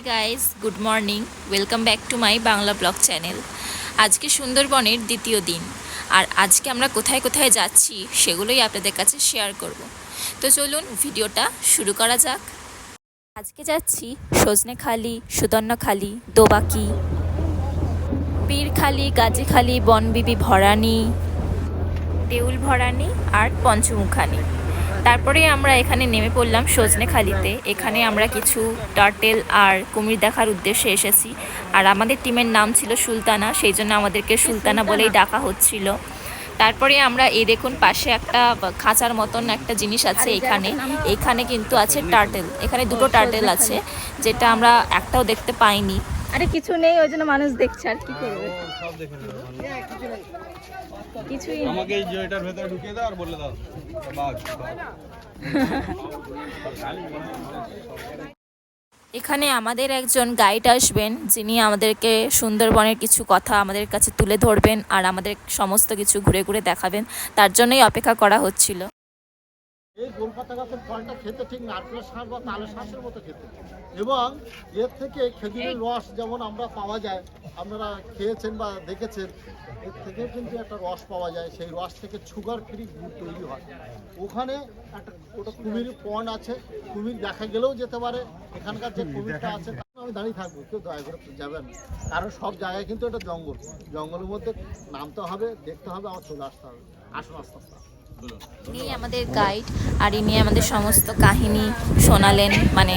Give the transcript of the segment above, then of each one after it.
Guys, good morning. Welcome back to my Bangla blog channel. আজকে সুন্দরবনের দ্বিতীয় দিন, আর আজকে আমরা কোথায় কোথায় যাচ্ছি সেগুলোই আপনাদের কাছে শেয়ার করব। তো চলুন ভিডিওটা শুরু করা যাক। আজকে যাচ্ছি সজনেখালি, সুদর্ণখালি, দোবাকি, পীরখালি, গাজীখালি, বনবিবি ভরানী, দেউল ভরানী আর পঞ্চমুখানি। তারপরে আমরা এখানে নেমে পড়লাম সজনেখালিতে। এখানে আমরা কিছু টার্টেল আর কুমির দেখার উদ্দেশ্যে এসেছি, আর আমাদের টিমের নাম ছিল সুলতানা, সেই জন্য আমাদেরকে সুলতানা বলেই ডাকা হচ্ছিল। তারপরে আমরা এই দেখুন পাশে একটা খাঁচার মতন একটা জিনিস আছে, এখানে কিন্তু আছে টার্টেল। এখানে দুটো টার্টেল আছে, যেটা আমরা একটাও দেখতে পাইনি। আরে কিছু নেই, ওই জন্য মানুষ দেখছে, আর কি করবে। কিছুই আমাকে এই জয়টার ভেতরে ঢুকিয়ে দাও আর বলে দাও বাঘ। এখানে আমাদের একজন গাইড আসবেন, যিনি আমাদেরকে সুন্দরবনের কিছু কথা আমাদের কাছে তুলে ধরবেন আর আমাদের সমস্ত কিছু ঘুরে ঘুরে দেখাবেন। তার জন্যই অপেক্ষা করা হচ্ছিল। এই গোলপাতা গাছের ফলটা খেতে ঠিক নারকেলের শাঁস বা তালের শাঁসের মতো খেতে, এবং এর থেকে খেজুরের রস যেমন আমরা পাওয়া যায়, আপনারা খেয়েছেন বা দেখেছেন, এর থেকে কিন্তু একটা রস পাওয়া যায়। সেই রস থেকে সুগার ফ্রি গুড় তৈরি হয়। ওখানে একটা ওটা কুমির পন্ড আছে, কুমির দেখা গেলেও যেতে পারে। এখানকার যে কুমিরটা আছে আমি দাঁড়িয়ে থাকবো, কেউ দয়া করে যাবেন, কারণ সব জায়গায় কিন্তু এটা জঙ্গল, জঙ্গলের মধ্যে নামতে হবে, দেখতে হবে, আমার চলে আসতে হবে। আসুন আস্তে আস্তে। ইনি আমাদের গাইড, আর ইনি আমাদের সমস্ত কাহিনী শোনালেন, মানে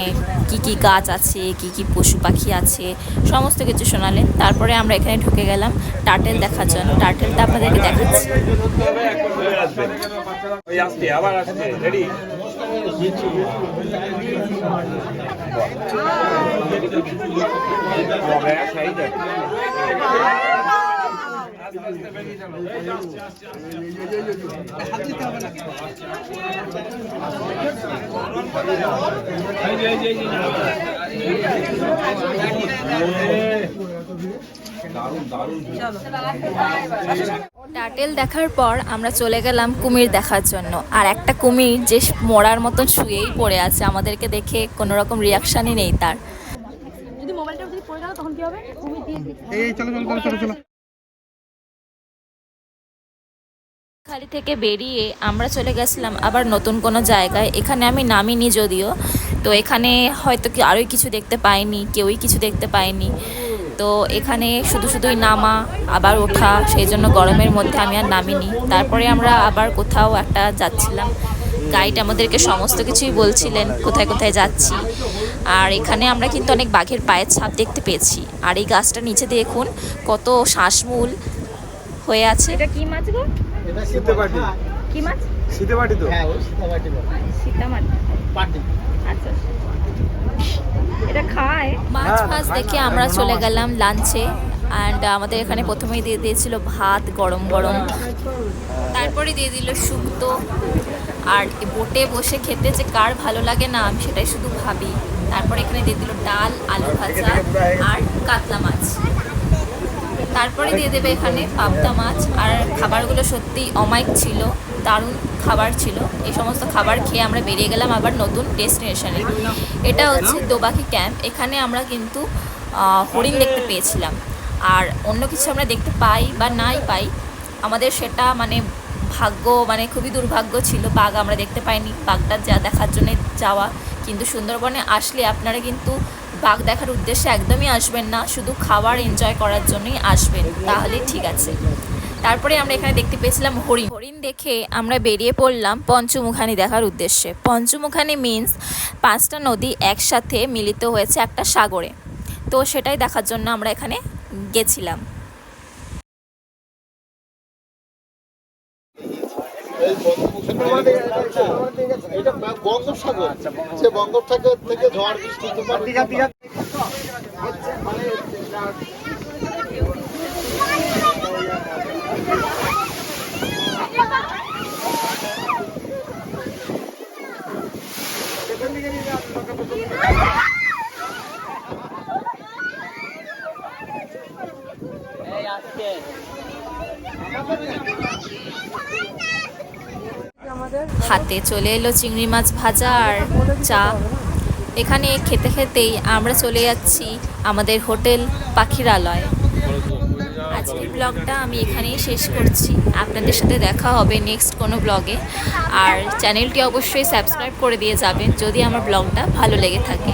কি কি গাছ আছে, কি কি পশু পাখি আছে, সমস্ত কিছু শোনালেন। তারপরে আমরা এখানে ঢুকে গেলাম টার্টেল দেখার জন্য। টার্টেলটা আপনাদেরকে দেখাচ্ছি। টার্টেল দেখার পর আমরা চলে গেলাম কুমির দেখার জন্য। আর একটা কুমির যে মরার মতন শুয়েই পড়ে আছে, আমাদেরকে দেখে কোনো রকম রিয়াকশানই নেই তার। যদি মোবাইলটা যদি পড়ে গেল তখন কি হবে? খালি থেকে বেরিয়ে আমরা চলে গেছিলাম আবার নতুন কোনো জায়গায়। এখানে আমি নামিনি যদিও, তো এখানে হয়তো কি আরোই কিছু দেখতে পাইনি, কেউই কিছু দেখতে পাইনি। তো এখানে শুধুই নামা আবার ওঠা, সেই জন্য গরমের মধ্যে আমি আর নামিনি। তারপরে আমরা আবার কোথাও একটা যাচ্ছিলাম। গাইড আমাদেরকে সমস্ত কিছুই বলছিলেন কোথায় কোথায় যাচ্ছি। আর এখানে আমরা কিন্তু অনেক বাঘের পায়ের ছাপ দেখতে পেয়েছি। আর এই গাছটা নিচে দেখুন কত শ্বাসমূল হয়ে আছে। এটা কি মাছ গো? সীতাপাটি। কি মাছ? সীতাপাটি তো? হ্যাঁ, ওই সীতাপাটি বলে। সীতামাছ পাটি। আচ্ছা, এটা খায়। মাছ দেখে আমরা চলে গেলাম লাঞ্চে। অ্যান্ড আমাদের এখানে প্রথমেই দিয়ে দিয়েছিল ভাত গরম গরম, তারপরে দিয়ে দিল শুক্তো। আর বোটে বসে খেতে যে কার ভালো লাগে না, আমি সেটাই শুধু ভাবি। তারপরে এখানে দিয়ে দিল ডাল, আলু ভাজা আর কাতলা মাছ। তারপরে দিয়ে দেবে এখানে পাবদা মাছ। আর খাবারগুলো সত্যিই অমায়িক ছিল, দারুণ খাবার ছিল। এই সমস্ত খাবার খেয়ে আমরা বেরিয়ে গেলাম আবার নতুন ডেস্টিনেশনে। এটা হচ্ছে দোবাকি ক্যাম্প। এখানে আমরা কিন্তু হরিণ দেখতে পেয়েছিলাম। আর অন্য কিছু আমরা দেখতে পাই বা নাই পাই, আমাদের সেটা মানে ভাগ্য, মানে খুবই দুর্ভাগ্য ছিল। বাঘ আমরা দেখতে পাইনি, বাঘটা যা দেখার জন্য যাওয়া। কিন্তু সুন্দরবনে আসলে আপনারা কিন্তু বাঘ দেখার উদ্দেশ্যে একদমই আসবেন না, শুধু খাবার এনজয় করার জন্যই আসবেন, তাহলে ঠিক আছে। তারপরে আমরা এখানে দেখতে পেয়েছিলাম হরিণ দেখে আমরা বেরিয়ে পড়লাম পঞ্চমুখানি দেখার উদ্দেশ্যে। পঞ্চমুখানি মিন্স 5টা নদী একসাথে মিলিত হয়েছে একটা সাগরে। তো সেটাই দেখার জন্য আমরা এখানে গেছিলাম। এটা বঙ্গোপসাগর, যে বঙ্গোপসাগর থেকে ঝড় বৃষ্টি হাতে চলে এলো চিংড়ি মাছ ভাজা আর চা। এখানে খেতে খেতেই আমরা চলে যাচ্ছি আমাদের হোটেল পাখিরালয়। আজকের ব্লগটা আমি এখানেই শেষ করছি। আপনাদের সাথে দেখা হবে নেক্সট কোনো ব্লগে। আর চ্যানেলটি অবশ্যই সাবস্ক্রাইব করে দিয়ে যাবেন যদি আমার ব্লগটা ভালো লেগে থাকে।